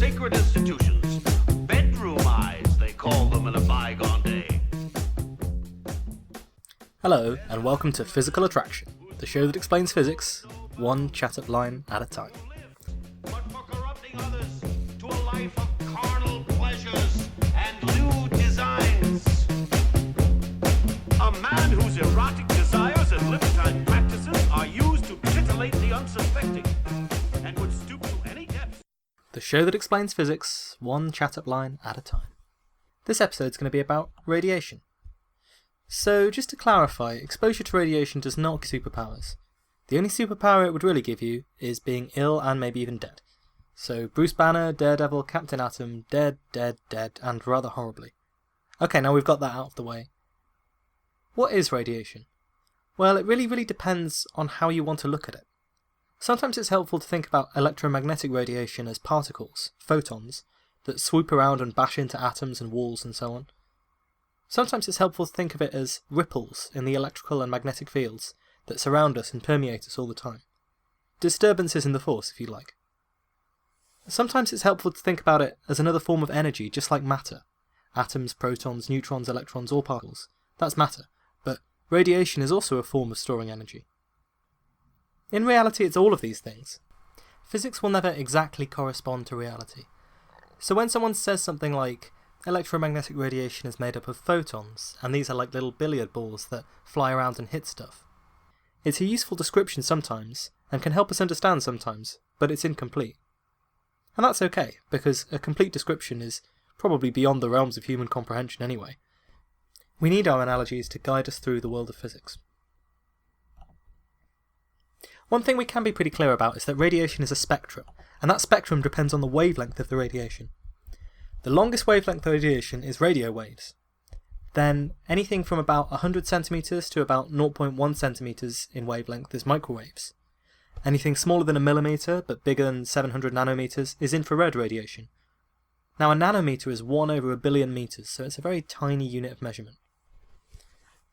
sacred institutions. Bedroom eyes, they call them in a bygone day. Hello, and welcome to Physical Attraction, the show that explains physics, one chat-up line at a time. But for corrupting others to a life of carnal pleasures and lewd designs. A man whose erotic desires and libertine practices are used to titillate the unsuspecting and would stoop to any depth. The show that explains physics, one chat-up line at a time. This episode's going to be about radiation. So, just to clarify, exposure to radiation does not give superpowers. The only superpower it would really give you is being ill and maybe even dead. So, Bruce Banner, Daredevil, Captain Atom, dead, and rather horribly. Okay, now we've got that out of the way. What is radiation? Well, it really depends on how you want to look at it. Sometimes it's helpful to think about electromagnetic radiation as particles, photons, that swoop around and bash into atoms and walls and so on. Sometimes it's helpful to think of it as ripples in the electrical and magnetic fields that surround us and permeate us all the time. Disturbances in the force, if you like. Sometimes it's helpful to think about it as another form of energy, just like matter. Atoms, protons, neutrons, electrons, all particles. That's matter. But radiation is also a form of storing energy. In reality, it's all of these things. Physics will never exactly correspond to reality. So when someone says something like, electromagnetic radiation is made up of photons, and these are like little billiard balls that fly around and hit stuff. It's a useful description sometimes, and can help us understand sometimes, but it's incomplete. And that's okay, because a complete description is probably beyond the realms of human comprehension anyway. We need our analogies to guide us through the world of physics. One thing we can be pretty clear about is that radiation is a spectrum, and that spectrum depends on the wavelength of the radiation. The longest wavelength of radiation is radio waves. Then anything from about 100 centimeters to about 0.1 centimeters in wavelength is microwaves. Anything smaller than a millimeter but bigger than 700 nanometers is infrared radiation. Now a nanometer is 1 over a billion meters, so it's a very tiny unit of measurement.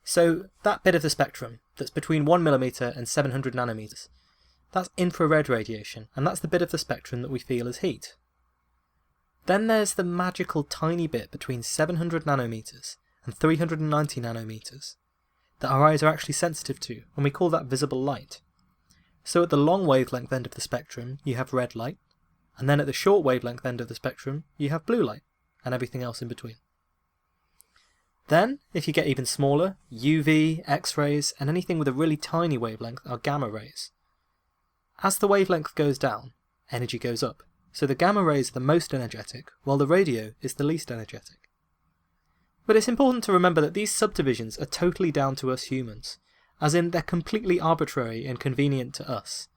So that bit of the spectrum that's between 1 millimeter and 700 nanometers, that's infrared radiation, and that's the bit of the spectrum that we feel as heat. Then there's the magical tiny bit between 700 nanometers and 390 nanometers that our eyes are actually sensitive to, and we call that visible light. So at the long wavelength end of the spectrum, you have red light, and then at the short wavelength end of the spectrum, you have blue light, and everything else in between. Then, if you get even smaller, UV, X-rays, and anything with a really tiny wavelength are gamma rays. As the wavelength goes down, energy goes up. So the gamma rays are the most energetic, while the radio is the least energetic. But it's important to remember that these subdivisions are totally down to us humans, as in they're completely arbitrary and convenient to us.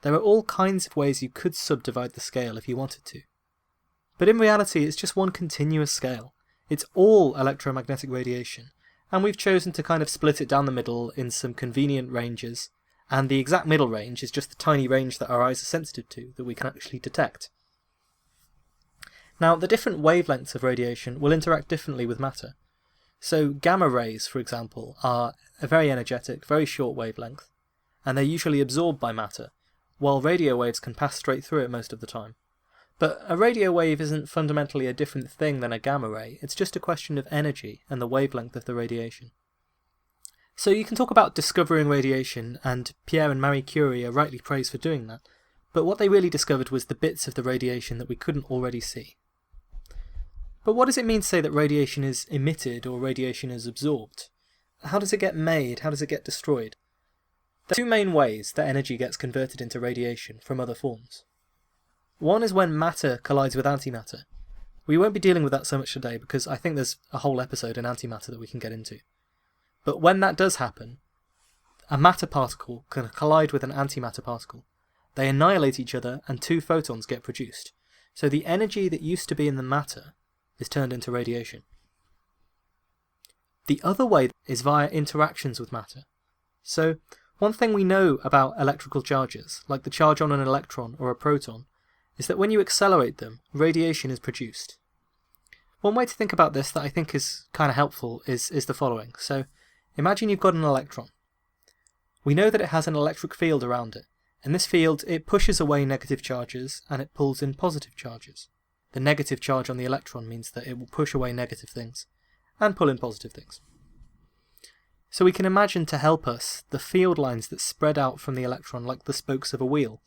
There are all kinds of ways you could subdivide the scale if you wanted to. But in reality, it's just one continuous scale. It's all electromagnetic radiation, and we've chosen to kind of split it down the middle in some convenient ranges, and the exact middle range is just the tiny range that our eyes are sensitive to, that we can actually detect. Now, the different wavelengths of radiation will interact differently with matter. So gamma rays, for example, are a very energetic, very short wavelength, and they're usually absorbed by matter, while radio waves can pass straight through it most of the time. But a radio wave isn't fundamentally a different thing than a gamma ray, it's just a question of energy and the wavelength of the radiation. So you can talk about discovering radiation, and Pierre and Marie Curie are rightly praised for doing that, but what they really discovered was the bits of the radiation that we couldn't already see. But what does it mean to say that radiation is emitted or radiation is absorbed? How does it get made? How does it get destroyed? There are two main ways that energy gets converted into radiation from other forms. One is when matter collides with antimatter. We won't be dealing with that so much today because I think there's a whole episode in antimatter that we can get into. But when that does happen, a matter particle can collide with an antimatter particle. They annihilate each other and two photons get produced. So the energy that used to be in the matter is turned into radiation. The other way is via interactions with matter. So one thing we know about electrical charges, like the charge on an electron or a proton, is that when you accelerate them, radiation is produced. One way to think about this that I think is kind of helpful is the following. So imagine you've got an electron. We know that it has an electric field around it. In this field, it pushes away negative charges and it pulls in positive charges. the negative charge on the electron means that it will push away negative things and pull in positive things. So we can imagine, to help us, the field lines that spread out from the electron like the spokes of a wheel,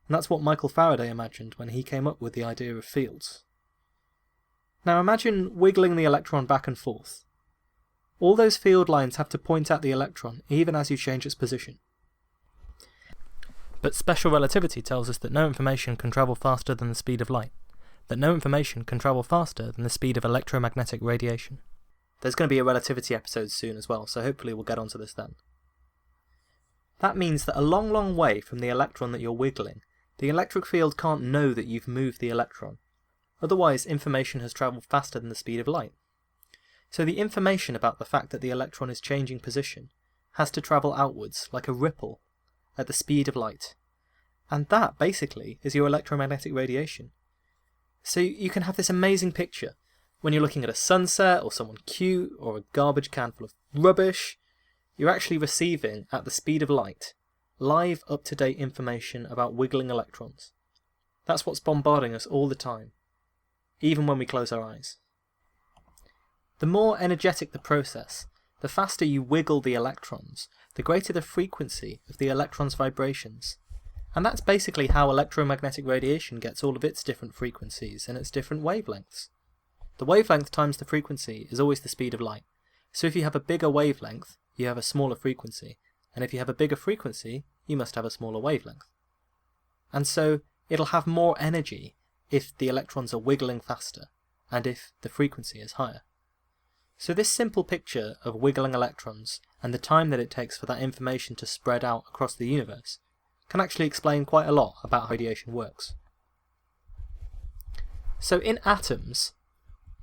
and that's what Michael Faraday imagined when he came up with the idea of fields. Now imagine wiggling the electron back and forth. All those field lines have to point at the electron even as you change its position. But special relativity tells us that no information can travel faster than the speed of light, that no information can travel faster than the speed of electromagnetic radiation. There's going to be a relativity episode soon as well, so hopefully we'll get onto this then. That means that a long, long way from the electron that you're wiggling, the electric field can't know that you've moved the electron. Otherwise, information has travelled faster than the speed of light. So the information about the fact that the electron is changing position has to travel outwards, like a ripple, at the speed of light. And that, basically, is your electromagnetic radiation. So you can have this amazing picture when you're looking at a sunset, or someone cute, or a garbage can full of rubbish. You're actually receiving, at the speed of light, live, up-to-date information about wiggling electrons. That's what's bombarding us all the time, even when we close our eyes. The more energetic the process, the faster you wiggle the electrons, the greater the frequency of the electron's vibrations. And that's basically how electromagnetic radiation gets all of its different frequencies and its different wavelengths. The wavelength times the frequency is always the speed of light. So if you have a bigger wavelength, you have a smaller frequency, and if you have a bigger frequency, you must have a smaller wavelength. And so it'll have more energy if the electrons are wiggling faster, and if the frequency is higher. So this simple picture of wiggling electrons, and the time that it takes for that information to spread out across the universe, can actually explain quite a lot about how radiation works. So in atoms,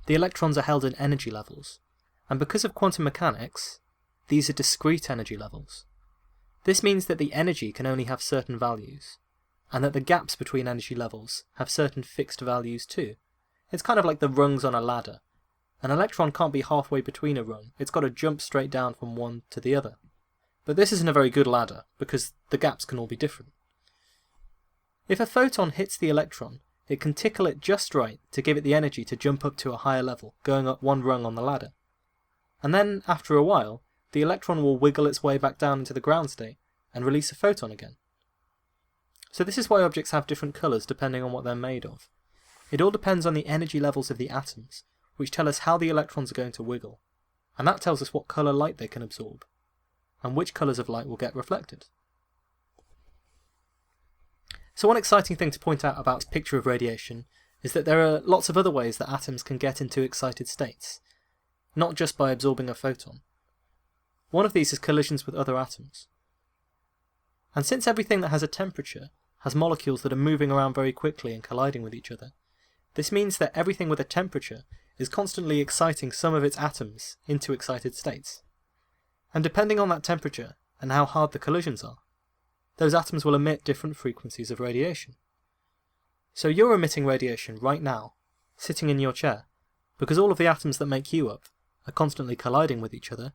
the electrons are held in energy levels, and because of quantum mechanics, these are discrete energy levels. This means that the energy can only have certain values, and that the gaps between energy levels have certain fixed values too. It's kind of like the rungs on a ladder. An electron can't be halfway between a rung, it's got to jump straight down from one to the other. But this isn't a very good ladder, because the gaps can all be different. If a photon hits the electron, it can tickle it just right to give it the energy to jump up to a higher level, going up one rung on the ladder. And then, after a while, the electron will wiggle its way back down into the ground state and release a photon again. So this is why objects have different colours depending on what they're made of. It all depends on the energy levels of the atoms, which tell us how the electrons are going to wiggle, and that tells us what colour light they can absorb, and which colours of light will get reflected. So one exciting thing to point out about this picture of radiation is that there are lots of other ways that atoms can get into excited states, not just by absorbing a photon. One of these is collisions with other atoms. And since everything that has a temperature has molecules that are moving around very quickly and colliding with each other, this means that everything with a temperature is constantly exciting some of its atoms into excited states. And depending on that temperature and how hard the collisions are, those atoms will emit different frequencies of radiation. So you're emitting radiation right now, sitting in your chair, because all of the atoms that make you up are constantly colliding with each other,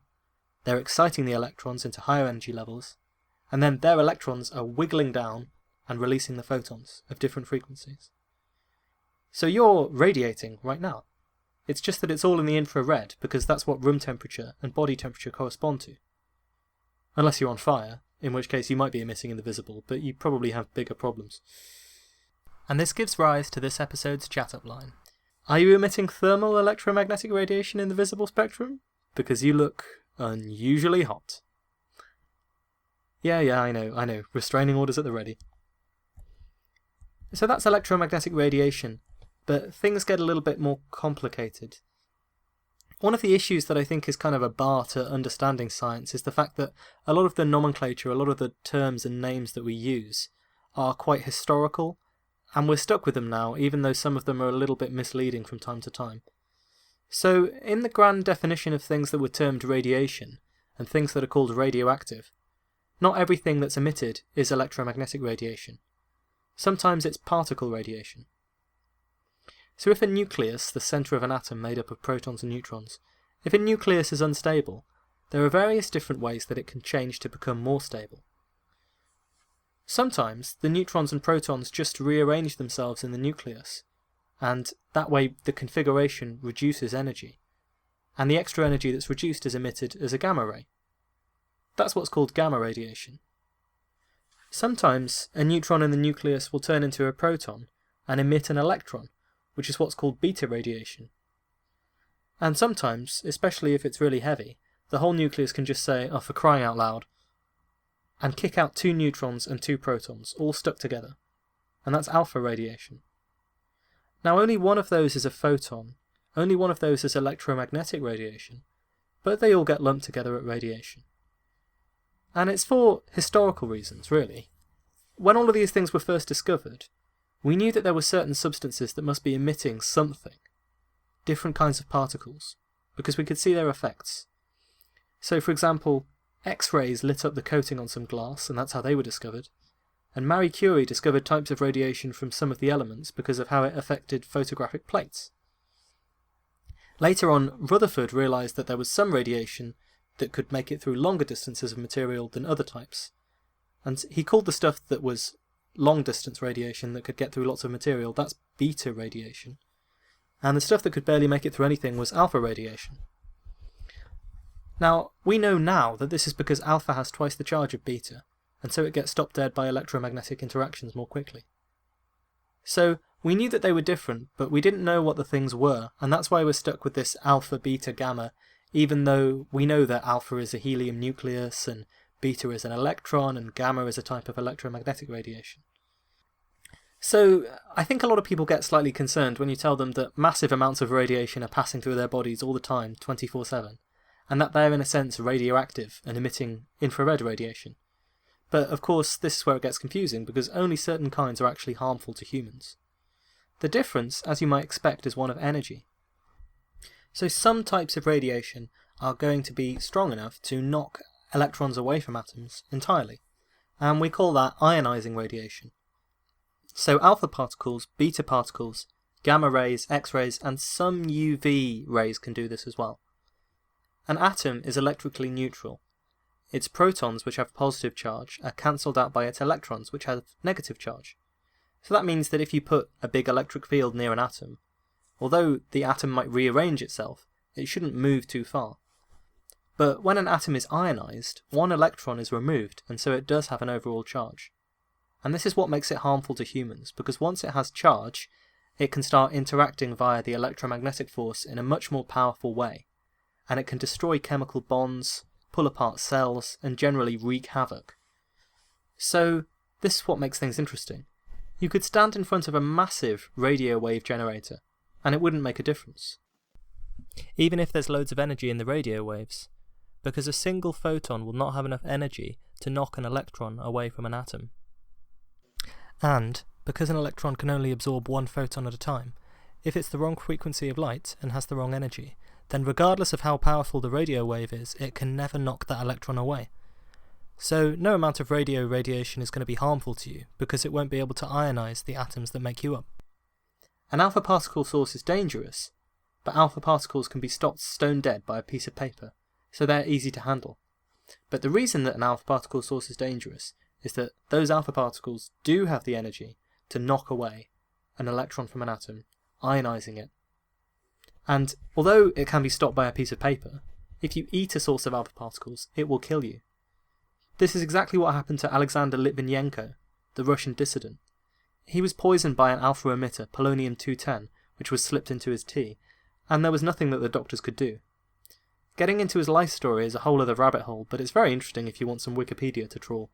they're exciting the electrons into higher energy levels, and then their electrons are wiggling down and releasing the photons of different frequencies. So you're radiating right now. It's just that it's all in the infrared, because that's what room temperature and body temperature correspond to. Unless you're on fire, in which case you might be emitting in the visible, but you probably have bigger problems. And this gives rise to this episode's chat-up line. Are you emitting thermal electromagnetic radiation in the visible spectrum? Because you look unusually hot. Yeah, I know. Restraining orders at the ready. So that's electromagnetic radiation, but things get a little bit more complicated. One of the issues that I think is kind of a bar to understanding science is the fact that a lot of the nomenclature, a lot of the terms and names that we use are quite historical, and we're stuck with them now, even though some of them are a little bit misleading from time to time. So, in the grand definition of things that were termed radiation, and things that are called radioactive, not everything that's emitted is electromagnetic radiation. Sometimes it's particle radiation. So if a nucleus, the centre of an atom made up of protons and neutrons, if a nucleus is unstable, there are various different ways that it can change to become more stable. Sometimes the neutrons and protons just rearrange themselves in the nucleus, and that way the configuration reduces energy, and the extra energy that's reduced is emitted as a gamma ray. That's what's called gamma radiation. Sometimes a neutron in the nucleus will turn into a proton and emit an electron, which is what's called beta radiation. And sometimes, especially if it's really heavy, the whole nucleus can just say, "Oh, for crying out loud," and kick out 2 neutrons and 2 protons, all stuck together. And that's alpha radiation. Now only one of those is a photon, only one of those is electromagnetic radiation, but they all get lumped together at radiation. And it's for historical reasons, really. When all of these things were first discovered, we knew that there were certain substances that must be emitting something, different kinds of particles, because we could see their effects. So for example, X-rays lit up the coating on some glass, and that's how they were discovered. And Marie Curie discovered types of radiation from some of the elements because of how it affected photographic plates. Later on, Rutherford realised that there was some radiation that could make it through longer distances of material than other types. And he called the stuff that was long-distance radiation that could get through lots of material, that's beta radiation. And the stuff that could barely make it through anything was alpha radiation. Now, we know now that this is because alpha has twice the charge of beta, and so it gets stopped dead by electromagnetic interactions more quickly. So, we knew that they were different, but we didn't know what the things were, and that's why we're stuck with this alpha, beta, gamma, even though we know that alpha is a helium nucleus, and beta is an electron, and gamma is a type of electromagnetic radiation. So, I think a lot of people get slightly concerned when you tell them that massive amounts of radiation are passing through their bodies all the time, 24/7, and that they're in a sense radioactive and emitting infrared radiation. But of course, this is where it gets confusing, because only certain kinds are actually harmful to humans. The difference, as you might expect, is one of energy. So some types of radiation are going to be strong enough to knock electrons away from atoms entirely, and we call that ionizing radiation. So alpha particles, beta particles, gamma rays, X-rays, and some UV rays can do this as well. An atom is electrically neutral. Its protons, which have positive charge, are cancelled out by its electrons, which have negative charge. So that means that if you put a big electric field near an atom, although the atom might rearrange itself, it shouldn't move too far. But when an atom is ionized, one electron is removed, and so it does have an overall charge. And this is what makes it harmful to humans, because once it has charge, it can start interacting via the electromagnetic force in a much more powerful way, and it can destroy chemical bonds, pull apart cells, and generally wreak havoc. So, this is what makes things interesting. You could stand in front of a massive radio wave generator, and it wouldn't make a difference. Even if there's loads of energy in the radio waves, because a single photon will not have enough energy to knock an electron away from an atom. And, because an electron can only absorb one photon at a time, if it's the wrong frequency of light and has the wrong energy, then regardless of how powerful the radio wave is, it can never knock that electron away. So no amount of radio radiation is going to be harmful to you, because it won't be able to ionize the atoms that make you up. An alpha particle source is dangerous, but alpha particles can be stopped stone dead by a piece of paper, so they're easy to handle. But the reason that an alpha particle source is dangerous is that those alpha particles do have the energy to knock away an electron from an atom, ionizing it. And although it can be stopped by a piece of paper, if you eat a source of alpha particles, it will kill you. This is exactly what happened to Alexander Litvinenko, the Russian dissident. He was poisoned by an alpha emitter, polonium-210, which was slipped into his tea, and there was nothing that the doctors could do. Getting into his life story is a whole other rabbit hole, but it's very interesting if you want some Wikipedia to trawl.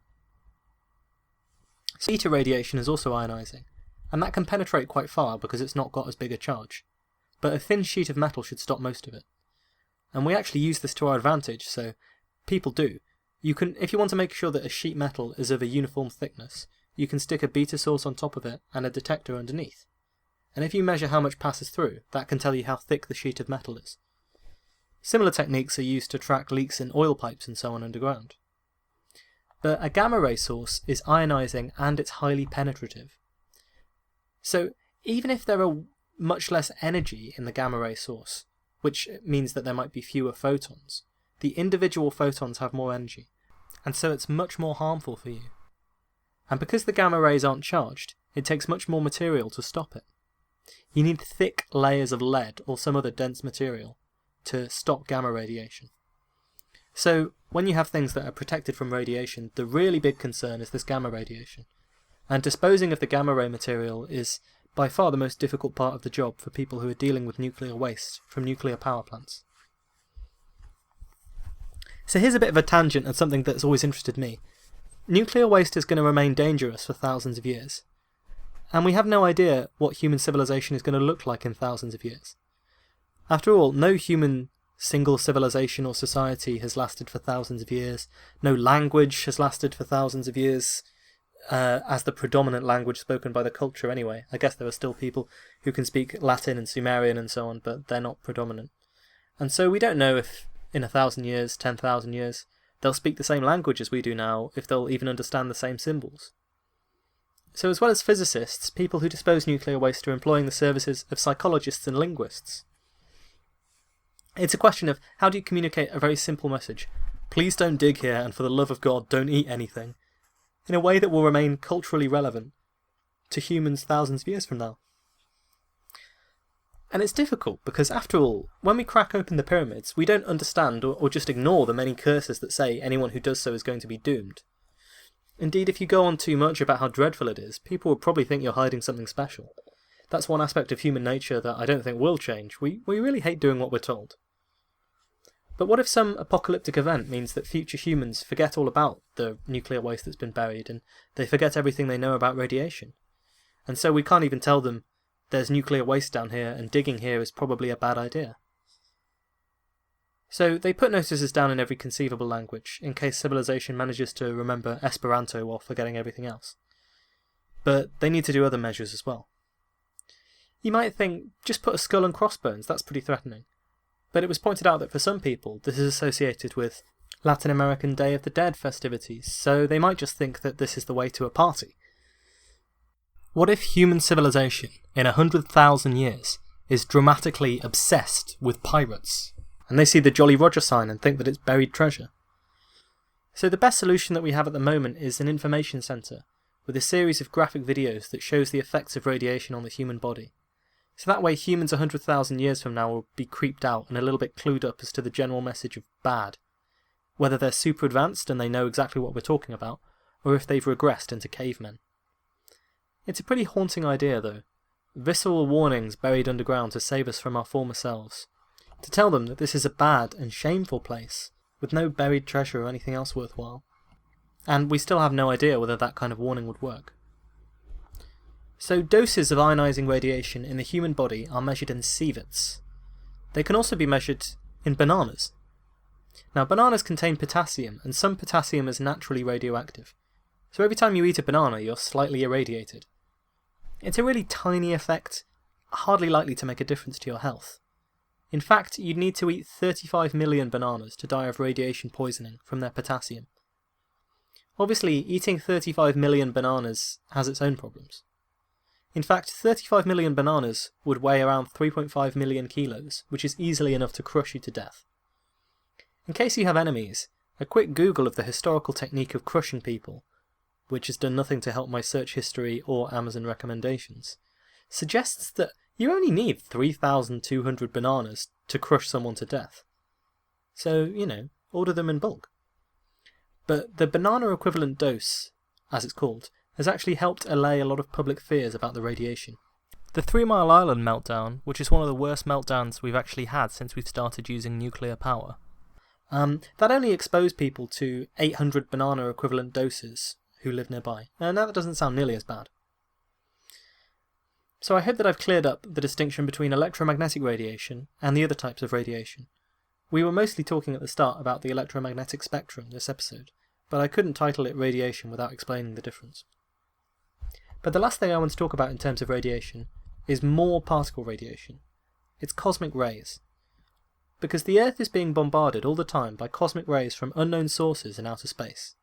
Beta radiation is also ionizing, and that can penetrate quite far because it's not got as big a charge, but a thin sheet of metal should stop most of it. And we actually use this to our advantage, so people do. You can, if you want to make sure that a sheet metal is of a uniform thickness, you can stick a beta source on top of it and a detector underneath. And if you measure how much passes through, that can tell you how thick the sheet of metal is. Similar techniques are used to track leaks in oil pipes and so on underground. But a gamma ray source is ionizing and it's highly penetrative. So even if there are much less energy in the gamma ray source, which means that there might be fewer photons, the individual photons have more energy, and so it's much more harmful for you. And because the gamma rays aren't charged, it takes much more material to stop it. You need thick layers of lead or some other dense material to stop gamma radiation. So when you have things that are protected from radiation, the really big concern is this gamma radiation. And disposing of the gamma ray material is by far the most difficult part of the job for people who are dealing with nuclear waste from nuclear power plants. So here's a bit of a tangent and something that's always interested me. Nuclear waste is going to remain dangerous for thousands of years. And we have no idea what human civilization is going to look like in thousands of years. After all, no human single civilization or society has lasted for thousands of years. No language has lasted for thousands of years. As the predominant language spoken by the culture anyway. I guess there are still people who can speak Latin and Sumerian and so on, but they're not predominant. And so we don't know if in 1,000 years, 10,000 years, they'll speak the same language as we do now, if they'll even understand the same symbols. So as well as physicists, people who dispose nuclear waste are employing the services of psychologists and linguists. It's a question of how do you communicate a very simple message, please don't dig here and for the love of God don't eat anything, in a way that will remain culturally relevant to humans thousands of years from now. And it's difficult because, after all, when we crack open the pyramids, we don't understand or just ignore the many curses that say anyone who does so is going to be doomed. Indeed, if you go on too much about how dreadful it is, people will probably think you're hiding something special. That's one aspect of human nature that I don't think will change. We really hate doing what we're told. But what if some apocalyptic event means that future humans forget all about the nuclear waste that's been buried, and they forget everything they know about radiation? And so we can't even tell them, there's nuclear waste down here, and digging here is probably a bad idea. So they put notices down in every conceivable language, in case civilization manages to remember Esperanto while forgetting everything else. But they need to do other measures as well. You might think, just put a skull and crossbones, that's pretty threatening. But it was pointed out that for some people, this is associated with Latin American Day of the Dead festivities, so they might just think that this is the way to a party. What if human civilization, in 100,000 years, is dramatically obsessed with pirates, and they see the Jolly Roger sign and think that it's buried treasure? So the best solution that we have at the moment is an information centre, with a series of graphic videos that shows the effects of radiation on the human body. So that way humans 100,000 years from now will be creeped out and a little bit clued up as to the general message of bad. Whether they're super advanced and they know exactly what we're talking about, or if they've regressed into cavemen. It's a pretty haunting idea though. Visceral warnings buried underground to save us from our former selves. To tell them that this is a bad and shameful place, with no buried treasure or anything else worthwhile. And we still have no idea whether that kind of warning would work. So doses of ionizing radiation in the human body are measured in sieverts. They can also be measured in bananas. Now bananas contain potassium, and some potassium is naturally radioactive. So every time you eat a banana you're slightly irradiated. It's a really tiny effect, hardly likely to make a difference to your health. In fact, you'd need to eat 35 million bananas to die of radiation poisoning from their potassium. Obviously, eating 35 million bananas has its own problems. In fact, 35 million bananas would weigh around 3.5 million kilos, which is easily enough to crush you to death. In case you have enemies, a quick Google of the historical technique of crushing people, which has done nothing to help my search history or Amazon recommendations, suggests that you only need 3,200 bananas to crush someone to death. So, order them in bulk. But the banana equivalent dose, as it's called, has actually helped allay a lot of public fears about the radiation. The 3 Mile Island meltdown, which is one of the worst meltdowns we've actually had since we've started using nuclear power, that only exposed people to 800 banana equivalent doses who live nearby. Now that doesn't sound nearly as bad. So I hope that I've cleared up the distinction between electromagnetic radiation and the other types of radiation. We were mostly talking at the start about the electromagnetic spectrum this episode, but I couldn't title it radiation without explaining the difference. But the last thing I want to talk about in terms of radiation is more particle radiation. It's cosmic rays. Because the Earth is being bombarded all the time by cosmic rays from unknown sources in outer space.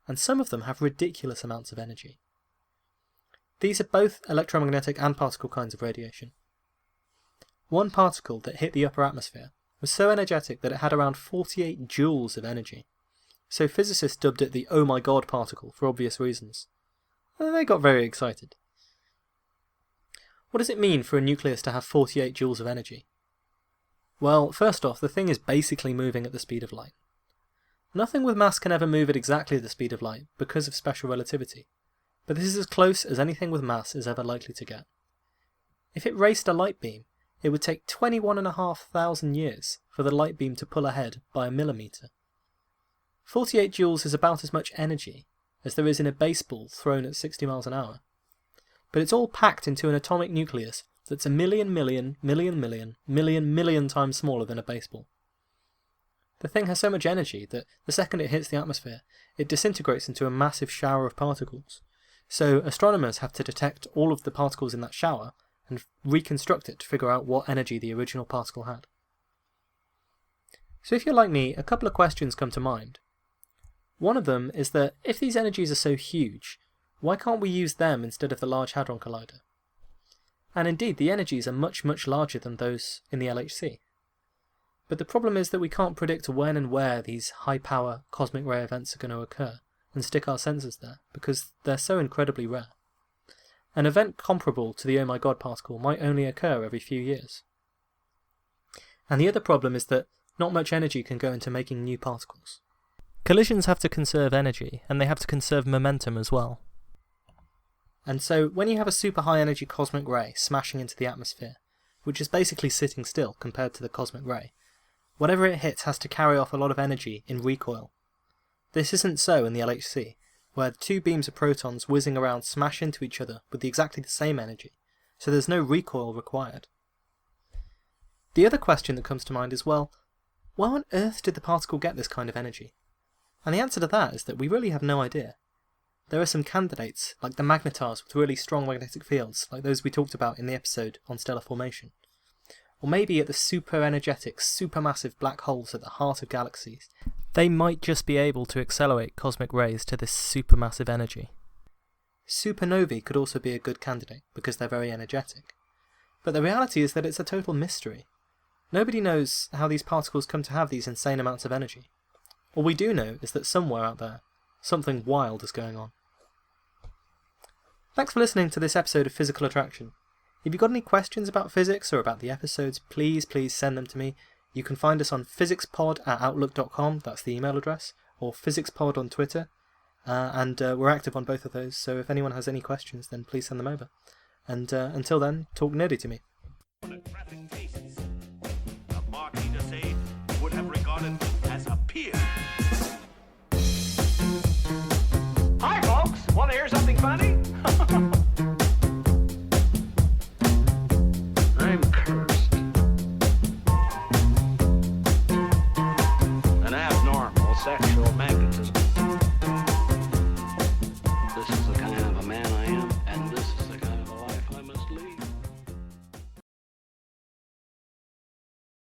And some of them have ridiculous amounts of energy. These are both electromagnetic and particle kinds of radiation. One particle that hit the upper atmosphere was so energetic that it had around 48 joules of energy. So physicists dubbed it the oh my god particle for obvious reasons. They got very excited. What does it mean for a nucleus to have 48 joules of energy? Well, first off, the thing is basically moving at the speed of light. Nothing with mass can ever move at exactly the speed of light because of special relativity, but this is as close as anything with mass is ever likely to get. If it raced a light beam, it would take 21,500 years for the light beam to pull ahead by a millimetre. 48 joules is about as much energy as there is in a baseball thrown at 60 miles an hour. But it's all packed into an atomic nucleus that's a million times smaller than a baseball. The thing has so much energy that the second it hits the atmosphere, it disintegrates into a massive shower of particles. So astronomers have to detect all of the particles in that shower and reconstruct it to figure out what energy the original particle had. So if you're like me, a couple of questions come to mind. One of them is that if these energies are so huge, why can't we use them instead of the Large Hadron Collider? And indeed, the energies are much larger than those in the LHC. But the problem is that we can't predict when and where these high-power cosmic ray events are going to occur and stick our sensors there, because they're so incredibly rare. An event comparable to the Oh My God particle might only occur every few years. And the other problem is that not much energy can go into making new particles. Collisions have to conserve energy, and they have to conserve momentum as well. And so when you have a super high energy cosmic ray smashing into the atmosphere, which is basically sitting still compared to the cosmic ray, whatever it hits has to carry off a lot of energy in recoil. This isn't so in the LHC, where the two beams of protons whizzing around smash into each other with exactly the same energy, so there's no recoil required. The other question that comes to mind is, well, why on earth did the particle get this kind of energy? And the answer to that is that we really have no idea. There are some candidates, like the magnetars with really strong magnetic fields, like those we talked about in the episode on stellar formation. Or maybe at the super energetic, supermassive black holes at the heart of galaxies. They might just be able to accelerate cosmic rays to this supermassive energy. Supernovae could also be a good candidate, because they're very energetic. But the reality is that it's a total mystery. Nobody knows how these particles come to have these insane amounts of energy. All we do know is that somewhere out there, something wild is going on. Thanks for listening to this episode of Physical Attraction. If you've got any questions about physics or about the episodes, please send them to me. You can find us on physicspod@outlook.com, that's the email address, or physicspod on Twitter, and we're active on both of those, so if anyone has any questions, then please send them over. And until then, talk nerdy to me. Pornographic tastes. A Marquis de Sade would have regarded as a peer. Hi, folks. Want to hear something funny?